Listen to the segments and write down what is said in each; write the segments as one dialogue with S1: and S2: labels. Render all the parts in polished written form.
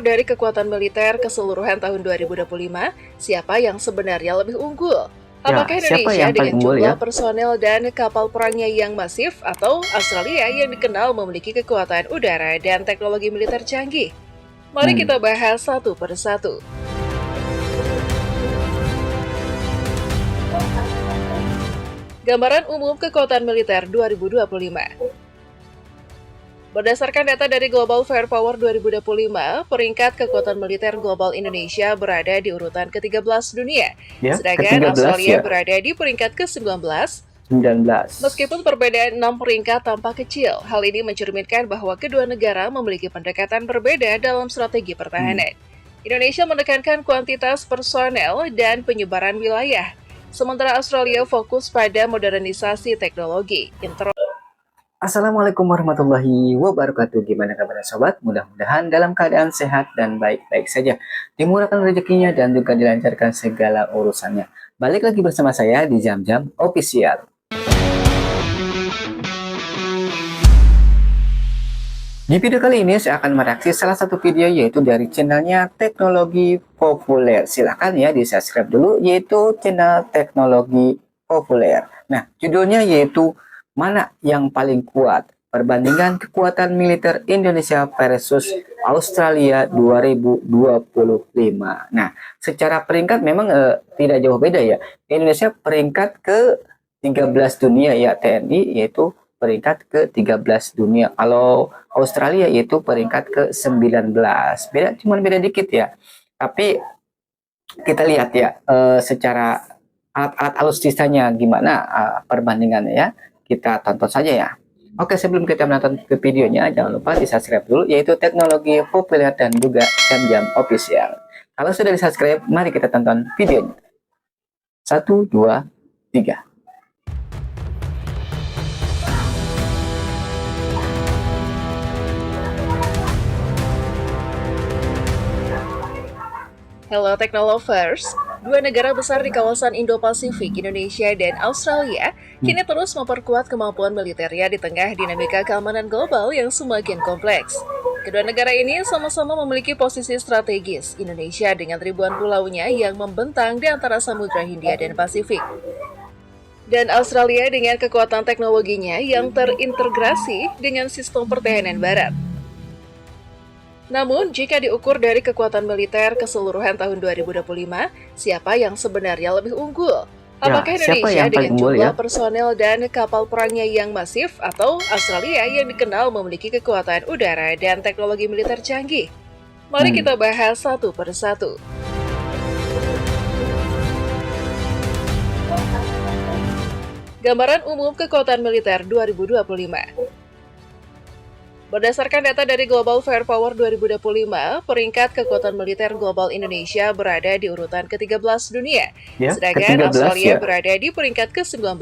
S1: Dari kekuatan militer keseluruhan tahun 2025, siapa yang sebenarnya lebih unggul?
S2: Ya,
S1: Apakah
S2: siapa
S1: Indonesia
S2: yang paling
S1: dengan
S2: unggul
S1: jumlah
S2: ya?
S1: personel dan kapal perangnya yang masif atau Australia yang dikenal memiliki kekuatan udara dan teknologi militer canggih? Mari
S2: Hmm.
S1: kita bahas satu persatu. Gambaran umum kekuatan militer 2025. Berdasarkan data dari Global Firepower 2025, peringkat kekuatan militer global Indonesia berada di urutan ke-13 dunia,
S2: Ya,
S1: sedangkan
S2: ke-13
S1: Australia
S2: ya,
S1: berada di peringkat ke-19.
S2: 19.
S1: Meskipun perbedaan 6 peringkat tampak kecil, hal ini mencerminkan bahwa kedua negara memiliki pendekatan berbeda dalam strategi
S2: Hmm.
S1: pertahanan. Indonesia menekankan kuantitas personel dan penyebaran wilayah, sementara Australia fokus pada modernisasi teknologi.
S2: Assalamualaikum warahmatullahi wabarakatuh. Gimana kabarnya sobat? Mudah-mudahan dalam keadaan sehat dan baik-baik saja. Dimurahkan rezekinya dan juga dilancarkan segala urusannya. Balik lagi bersama saya di Jam-Jam Official. Di video kali ini saya akan mereaksi salah satu video yaitu dari channelnya Teknologi Populer. Silahkan ya di subscribe dulu yaitu channel Teknologi Populer. Nah, judulnya yaitu mana yang paling kuat? Perbandingan kekuatan militer Indonesia versus Australia 2025. Nah, secara peringkat memang tidak jauh beda ya. Indonesia peringkat ke-13 dunia ya TNI yaitu peringkat ke-13 dunia. Kalau Australia itu peringkat ke-19. Beda dikit ya. Tapi kita lihat ya secara alat-alat alutsistanya gimana perbandingannya ya. Kita tonton saja ya. Oke, sebelum kita menonton ke videonya, jangan lupa di-subscribe dulu yaitu Teknologi Populer dan juga Jam-Jam Official. Kalau sudah di-subscribe, mari kita tonton videonya. 1, 2, 3.
S1: Hello Technolovers, dua negara besar di kawasan Indo-Pasifik, Indonesia dan Australia, kini terus memperkuat kemampuan militernya di tengah dinamika keamanan global yang semakin kompleks. Kedua negara ini sama-sama memiliki posisi strategis, Indonesia dengan ribuan pulaunya yang membentang di antara Samudra Hindia dan Pasifik. Dan Australia dengan kekuatan teknologinya yang terintegrasi dengan sistem pertahanan barat. Namun, jika diukur dari kekuatan militer keseluruhan tahun 2025, siapa yang sebenarnya lebih unggul?
S2: Ya,
S1: Apakah
S2: siapa
S1: Indonesia
S2: yang paling
S1: dengan
S2: unggul
S1: jumlah
S2: ya?
S1: personel dan kapal perangnya yang masif atau Australia yang dikenal memiliki kekuatan udara dan teknologi militer canggih? Mari kita bahas satu persatu. Gambaran umum kekuatan militer 2025. Berdasarkan data dari Global Firepower 2025, peringkat kekuatan militer global Indonesia berada di urutan ke-13 dunia,
S2: Ya,
S1: sedangkan
S2: ke-13
S1: Australia
S2: ya,
S1: berada di peringkat ke-19.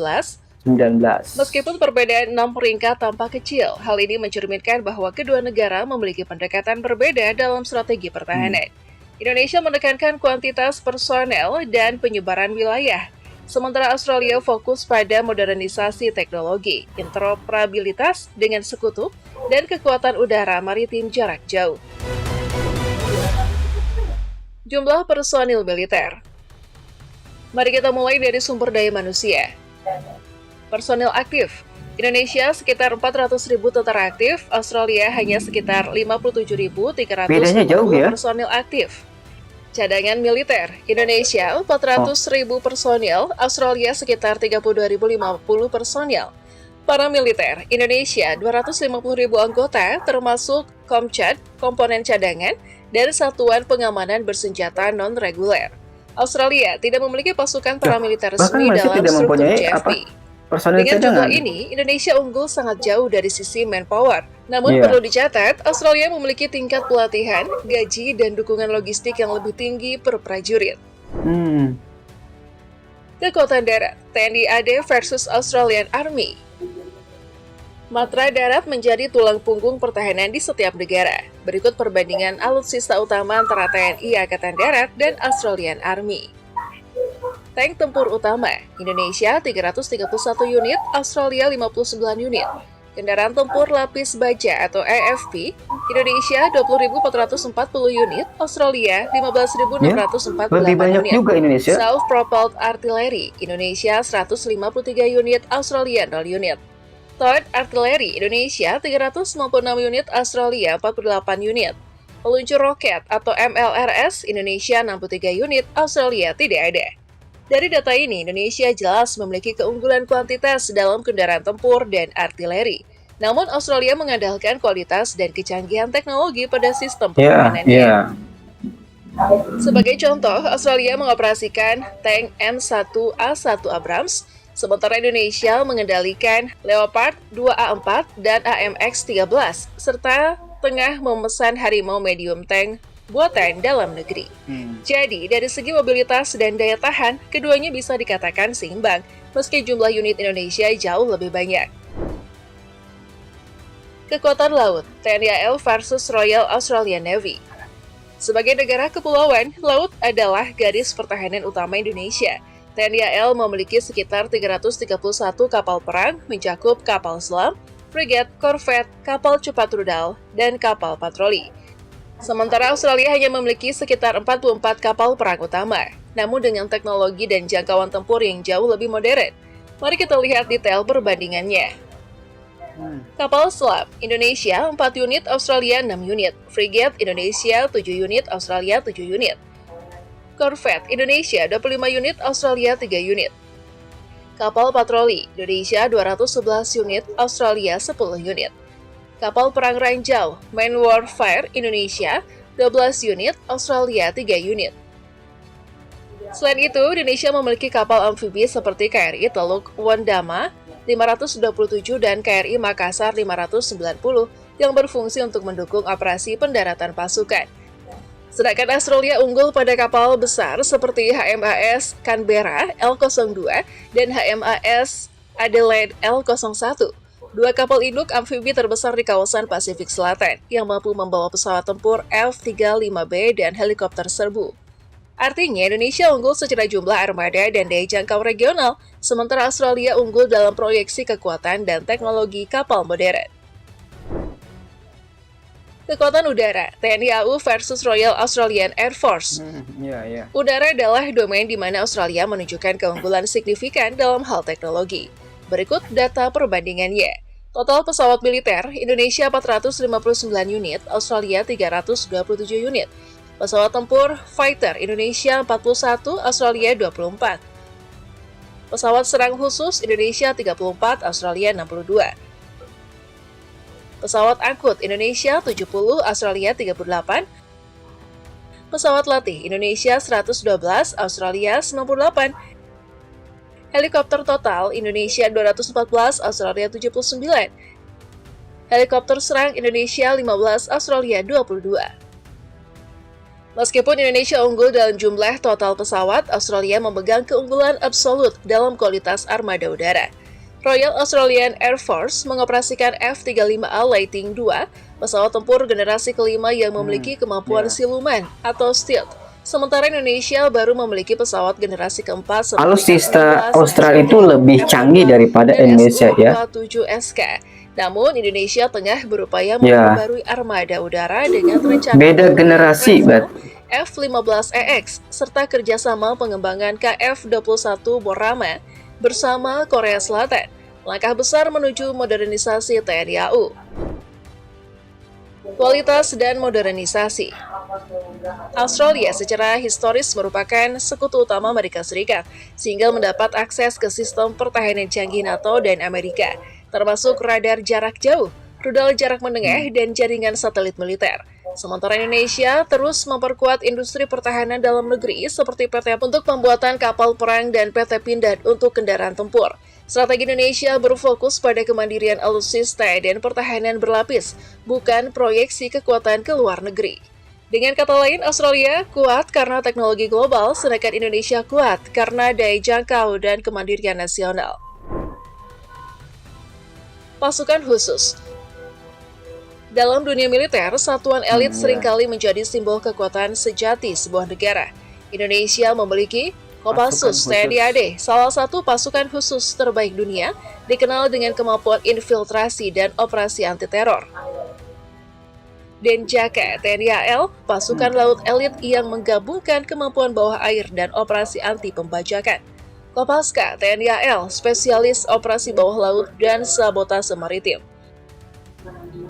S2: 19.
S1: Meskipun perbedaan 6 peringkat tampak kecil, hal ini mencerminkan bahwa kedua negara memiliki pendekatan berbeda dalam strategi pertahanan. Indonesia menekankan kuantitas personel dan penyebaran wilayah, sementara Australia fokus pada modernisasi teknologi, interoperabilitas dengan sekutu, dan kekuatan udara maritim jarak jauh. Jumlah personil militer. Mari kita mulai dari sumber daya manusia. Personil aktif. Indonesia sekitar 400.000 tentara aktif, Australia hanya sekitar 57.350
S2: Bedanya jauh ya?
S1: personil aktif. Cadangan militer, Indonesia 400.000 personil, Australia sekitar 32.050 personil. Paramiliter, Indonesia 250.000 anggota, termasuk Komcat, komponen cadangan, dan satuan pengamanan bersenjata non-reguler. Australia tidak memiliki pasukan paramiliter
S2: Bahkan
S1: resmi
S2: Malaysia
S1: dalam
S2: tidak
S1: struktur
S2: mempunyai
S1: JFP.
S2: personil
S1: Dengan
S2: cadangan.
S1: jumlah ini, Indonesia unggul sangat jauh dari sisi manpower. Namun
S2: Iya.
S1: perlu dicatat, Australia memiliki tingkat pelatihan, gaji, dan dukungan logistik yang lebih tinggi per prajurit. Kekuatan darat, TNI AD versus Australian Army. Matra darat menjadi tulang punggung pertahanan di setiap negara. Berikut perbandingan alutsista utama antara TNI Angkatan Darat dan Australian Army. Tank tempur utama, Indonesia 331 unit, Australia 59 unit. Kendaraan tempur lapis baja atau AFP, Indonesia 20.440 unit, Australia 15.648
S2: Lebih banyak
S1: unit.
S2: juga Indonesia.
S1: Self-propelled artillery, Indonesia 153 unit, Australia 0 unit. Towed artillery, Indonesia 396 unit, Australia 48 unit. Peluncur roket atau MLRS, Indonesia 63 unit, Australia tidak ada. Dari data ini, Indonesia jelas memiliki keunggulan kuantitas dalam kendaraan tempur dan artileri. Namun, Australia mengandalkan kualitas dan kecanggihan teknologi pada sistem pertahanannya. Sebagai contoh, Australia mengoperasikan tank M1A1 Abrams, sementara Indonesia mengendalikan Leopard 2A4 dan AMX-13, serta tengah memesan Harimau medium tank buatan dalam negeri. Jadi, dari segi mobilitas dan daya tahan, keduanya bisa dikatakan seimbang, meski jumlah unit Indonesia jauh lebih banyak. Kekuatan laut, TNI AL versus Royal Australian Navy. Sebagai negara kepulauan, laut adalah garis pertahanan utama Indonesia. TNI AL memiliki sekitar 331 kapal perang, mencakup kapal selam, frigat, korvet, kapal cepat rudal, dan kapal patroli. Sementara Australia hanya memiliki sekitar 44 kapal perang utama, namun dengan teknologi dan jangkauan tempur yang jauh lebih modern. Mari kita lihat detail perbandingannya. Kapal selam, Indonesia 4 unit, Australia 6 unit. Frigat, Indonesia 7 unit, Australia 7 unit. Korvet, Indonesia 25 unit, Australia 3 unit. Kapal patroli, Indonesia 211 unit, Australia 10 unit. Kapal perang ranjau, Main Warfare, Indonesia 12 unit, Australia 3 unit. Selain itu, Indonesia memiliki kapal amfibi seperti KRI Teluk Wandama 527 dan KRI Makassar 590 yang berfungsi untuk mendukung operasi pendaratan pasukan. Sedangkan Australia unggul pada kapal besar seperti HMAS Canberra L02 dan HMAS Adelaide L01. Dua kapal induk amfibi terbesar di kawasan Pasifik Selatan yang mampu membawa pesawat tempur F-35B dan helikopter serbu. Artinya, Indonesia unggul secara jumlah armada dan daya jangkau regional, sementara Australia unggul dalam proyeksi kekuatan dan teknologi kapal modern. Kekuatan udara, TNI AU versus Royal Australian Air Force. Udara adalah domain di mana Australia menunjukkan keunggulan signifikan dalam hal teknologi. Berikut data perbandingannya. Total pesawat militer, Indonesia 459 unit, Australia 327 unit. Pesawat tempur fighter, Indonesia 41, Australia 24. Pesawat serang khusus, Indonesia 34, Australia 62. Pesawat angkut, Indonesia 70, Australia 38. Pesawat latih, Indonesia 112, Australia 98. Helikopter total, Indonesia 214, Australia 79. Helikopter serang Indonesia 15, Australia 22. Meskipun Indonesia unggul dalam jumlah total pesawat, Australia memegang keunggulan absolut dalam kualitas armada udara. Royal Australian Air Force mengoperasikan F-35A Lightning II, pesawat tempur generasi kelima yang memiliki kemampuan siluman atau stealth. Sementara Indonesia baru memiliki pesawat generasi keempat seperti
S2: alutsista Australia itu lebih canggih daripada Indonesia ya.
S1: Su-47SK. Namun Indonesia tengah berupaya memperbarui armada udara dengan rencana
S2: beda generasi
S1: F-15EX serta kerjasama pengembangan KF-21 Borama bersama Korea Selatan. Langkah besar menuju modernisasi TNI AU. Kualitas dan modernisasi. Australia secara historis merupakan sekutu utama Amerika Serikat, sehingga mendapat akses ke sistem pertahanan canggih NATO dan Amerika, termasuk radar jarak jauh, rudal jarak menengah, dan jaringan satelit militer. Sementara Indonesia terus memperkuat industri pertahanan dalam negeri seperti PT untuk pembuatan kapal perang dan PT Pindad untuk kendaraan tempur. Strategi Indonesia berfokus pada kemandirian alutsista dan pertahanan berlapis, bukan proyeksi kekuatan ke luar negeri. Dengan kata lain, Australia kuat karena teknologi global, sedangkan Indonesia kuat karena daya jangkau dan kemandirian nasional. Pasukan khusus. Dalam dunia militer, satuan elit seringkali menjadi simbol kekuatan sejati sebuah negara. Indonesia memiliki Kopassus TNI AD, salah satu pasukan khusus terbaik dunia, dikenal dengan kemampuan infiltrasi dan operasi anti-teror. Denjaka TNI AL, pasukan laut elit yang menggabungkan kemampuan bawah air dan operasi anti pembajakan. Kopaska TNI AL, spesialis operasi bawah laut dan sabotase maritim.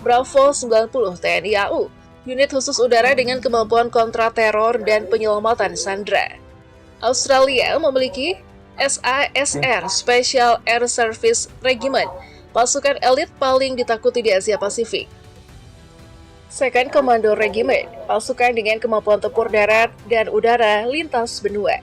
S1: Bravo 90 TNI AU, unit khusus udara dengan kemampuan kontra teror dan penyelamatan sandera. Australia memiliki SASR, Special Air Service Regiment, pasukan elit paling ditakuti di Asia Pasifik. Second Commando Regiment, pasukan dengan kemampuan tempur darat dan udara lintas benua.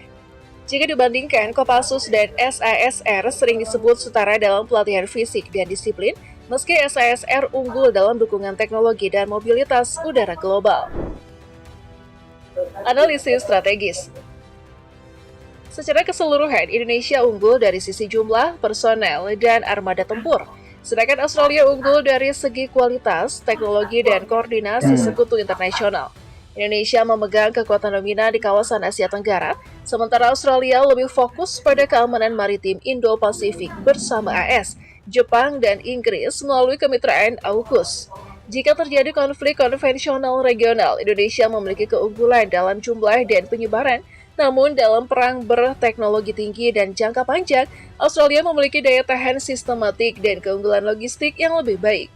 S1: Jika dibandingkan, Kopassus dan SASR sering disebut setara dalam pelatihan fisik dan disiplin, meski SASR unggul dalam dukungan teknologi dan mobilitas udara global. Analisis strategis. Secara keseluruhan, Indonesia unggul dari sisi jumlah, personel, dan armada tempur. Sedangkan Australia unggul dari segi kualitas, teknologi, dan koordinasi sekutu internasional. Indonesia memegang kekuatan dominan di kawasan Asia Tenggara, sementara Australia lebih fokus pada keamanan maritim Indo-Pasifik bersama AS, Jepang, dan Inggris melalui kemitraan AUKUS. Jika terjadi konflik konvensional regional, Indonesia memiliki keunggulan dalam jumlah dan penyebaran. Namun dalam perang berteknologi tinggi dan jangka panjang, Australia memiliki daya tahan sistematik dan keunggulan logistik yang lebih baik.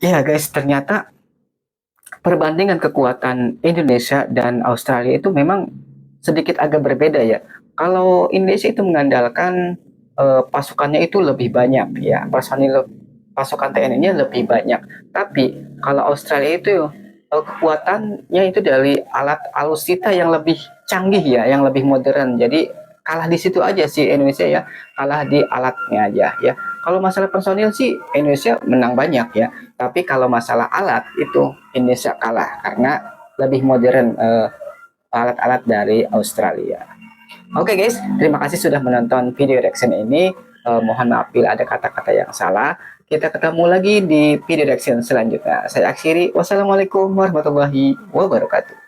S2: Ya guys, ternyata perbandingan kekuatan Indonesia dan Australia itu memang sedikit agak berbeda ya. Kalau Indonesia itu mengandalkan pasukannya itu lebih banyak ya, pasukan TNI-nya lebih banyak. Tapi kalau Australia itu kekuatannya itu dari alat alutsista yang lebih canggih ya, yang lebih modern. Jadi kalah di situ aja sih Indonesia ya, kalah di alatnya aja ya. Kalau masalah personil sih Indonesia menang banyak ya, tapi kalau masalah alat itu Indonesia kalah karena lebih modern alat-alat dari Australia. Oke guys, terima kasih sudah menonton video reaction ini. Mohon maaf bila ada kata-kata yang salah. Kita ketemu lagi di video reaction selanjutnya. Saya akhiri. Wassalamualaikum warahmatullahi wabarakatuh.